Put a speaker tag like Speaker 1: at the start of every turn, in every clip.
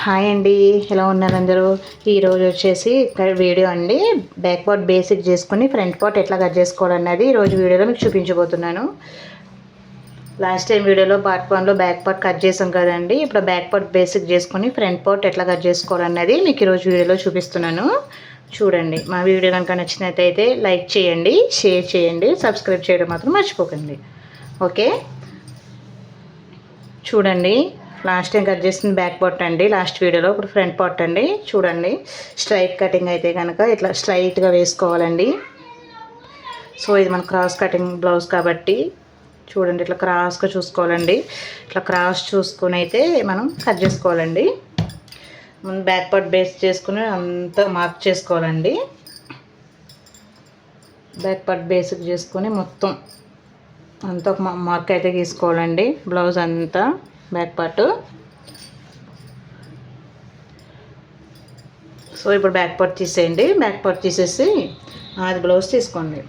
Speaker 1: Hi అండి, ఎలా ఉన్నారు అందరూ? ఈరోజు వచ్చేసి వీడియో అండి, బ్యాక్ పార్ట్ బేసిక్ చేసుకుని ఫ్రంట్ పార్ట్ ఎట్లా కట్ చేసుకోవాలన్నది ఈరోజు వీడియోలో మీకు చూపించబోతున్నాను. లాస్ట్ టైం వీడియోలో పార్ట్ 1లో బ్యాక్ పార్ట్ కట్ చేసాం కదండి. ఇప్పుడు బ్యాక్ పార్ట్ బేసిక్ చేసుకుని ఫ్రంట్ పార్ట్ ఎట్లా కట్ చేసుకోవాలన్నది మీకు ఈరోజు వీడియోలో చూపిస్తున్నాను. చూడండి. మా వీడియో కనుక నచ్చినట్టయితే లైక్ చేయండి, షేర్ చేయండి, సబ్స్క్రైబ్ చేయడం మాత్రం మర్చిపోకండి. ఓకే, చూడండి. లాస్ట్ టైం కట్ చేసిన బ్యాక్ పార్ట్ అండి లాస్ట్ వీడియోలో. ఇప్పుడు ఫ్రంట్ పార్ట్ అండి. చూడండి, స్ట్రైట్ కటింగ్ అయితే కనుక ఇట్లా స్ట్రైట్గా వేసుకోవాలండి. సో ఇది మన క్రాస్ కటింగ్ బ్లౌజ్ కాబట్టి చూడండి, ఇట్లా క్రాస్గా చూసుకోవాలండి. ఇట్లా క్రాస్ చూసుకొని అయితే మనం కట్ చేసుకోవాలండి. ముందు బ్యాక్ పార్ట్ బేస్ చేసుకుని అంతా మార్క్ చేసుకోవాలండి. బ్యాక్ పార్ట్ బేసిక్ చేసుకొని మొత్తం అంతా మార్క్ అయితే గీసుకోవాలండి. బ్లౌజ్ అంతా బ్యాక్ పార్ట్. సో ఇప్పుడు బ్యాక్ పార్ట్ తీసేయండి. బ్యాక్ పార్ట్ తీసేసి అది బ్లౌజ్ తీసుకోండి.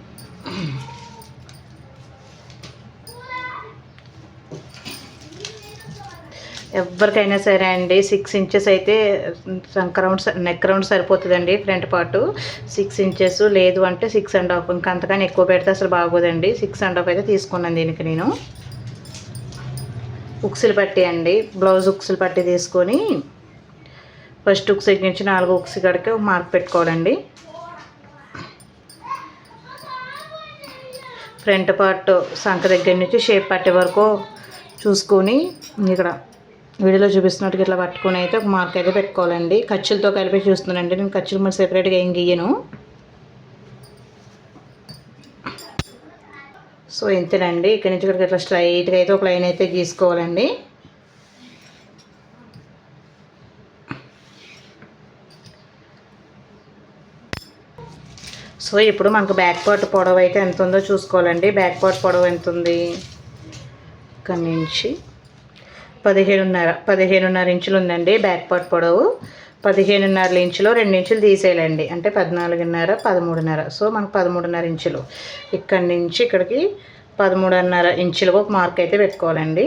Speaker 1: ఎవరికైనా సరే అండి 6 ఇంచెస్ అయితే నెక్ రౌండ్ సరిపోతుందండి. ఫ్రంట్ పార్ట్ 6 ఇంచెస్ లేదు అంటే 6.5, ఇంకా అంతకని ఎక్కువ పెడితే అసలు బాగోదండి. 6.5 అయితే తీసుకున్నాను దీనికి నేను. ఉక్సులు పట్టి అండి, బ్లౌజ్ ఉక్సులు పట్టి తీసుకొని ఫస్ట్ ఉక్స్ నుంచి 4 ఉక్స్ కడికి మార్క్ పెట్టుకోవాలండి. ఫ్రంట్ పార్ట్ సంక దగ్గర నుంచి షేప్ పట్టే వరకు చూసుకొని ఇక్కడ వీడియోలో చూపిస్తున్నట్టుగా ఇట్లా పట్టుకొని అయితే ఒక మార్క్ అయితే పెట్టుకోవాలండి. ఖర్చులతో కలిపి చూస్తున్నానండి నేను. ఖర్చులు మరి సెపరేట్గా ఏం గీయను. సో ఇంతేనండి. ఇక్కడ నుంచి ఇక్కడికి ఇట్లా స్ట్రైట్గా అయితే ఒక లైన్ అయితే గీసుకోవాలండి. సో ఇప్పుడు మనకు బ్యాక్ పార్ట్ పొడవు అయితే ఎంత ఉందో చూసుకోవాలండి. బ్యాక్ పార్ట్ పొడవు ఎంత ఉంది? ఇక్కడ నుంచి 15.5 ఇంచులు ఉందండి బ్యాక్ పార్ట్ పొడవు. 15.5 ఇంచులో 2 ఇంచులు తీసేయాలండి. అంటే 14.5, 13.5. సో మనకు 13.5 ఇంచులు. ఇక్కడి నుంచి ఇక్కడికి 13.5 ఇంచులు ఒక మార్క్ అయితే పెట్టుకోవాలండి.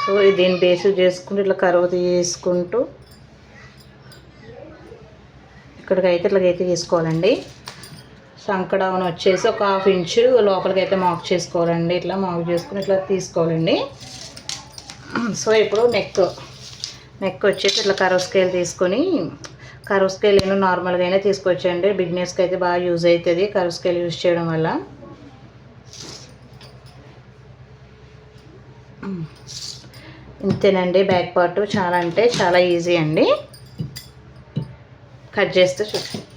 Speaker 1: సో దీన్ని బేసిక్ చేసుకుంటూ ఇట్లా కరువు తీసుకుంటూ ఇక్కడికైతే ఇట్లాగైతే తీసుకోవాలండి. సంక డౌన్ వచ్చేసి ఒక 1/2 ఇంచు లోపలికి అయితే మార్క్ చేసుకోవాలండి. ఇట్లా మార్క్ చేసుకుని ఇట్లా తీసుకోవాలండి. సో ఇప్పుడు నెక్ వచ్చేసి ఇట్లా కర్వ్ స్కేల్ తీసుకొని, కర్వ్ స్కేల్ నేను నార్మల్గా అయినా తీసుకొచ్చండి. బిగినర్స్కి అయితే బాగా యూజ్ అవుతుంది కర్వ్ స్కేల్ యూజ్ చేయడం వల్ల. ఇంతేనండి బ్యాక్ పార్ట్. చాలా అంటే చాలా ఈజీ అండి. కట్ చేస్తే చూడండి.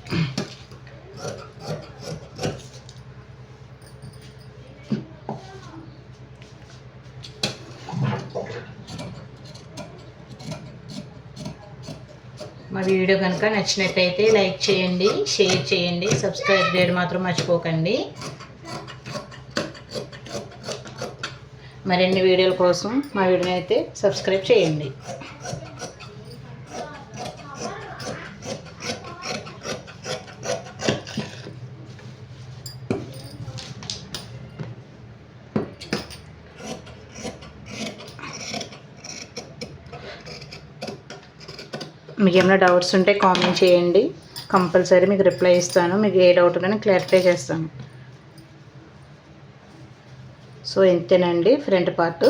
Speaker 1: మా వీడియో కనుక నచ్చినట్టయితే లైక్ చేయండి, షేర్ చేయండి, సబ్స్క్రైబ్ చేయడం మాత్రం మర్చిపోకండి. మరిన్ని వీడియోల కోసం మా వీడియోని అయితే సబ్స్క్రైబ్ చేయండి. మీకు ఏమైనా డౌట్స్ ఉంటే కామెంట్ చేయండి. కంపల్సరీ మీకు రిప్లై ఇస్తాను. మీకు ఏ డౌట్ ఉన్నా క్లారిఫై చేస్తాను. సో ఇంతేనండి ఫ్రంట్ పార్ట్.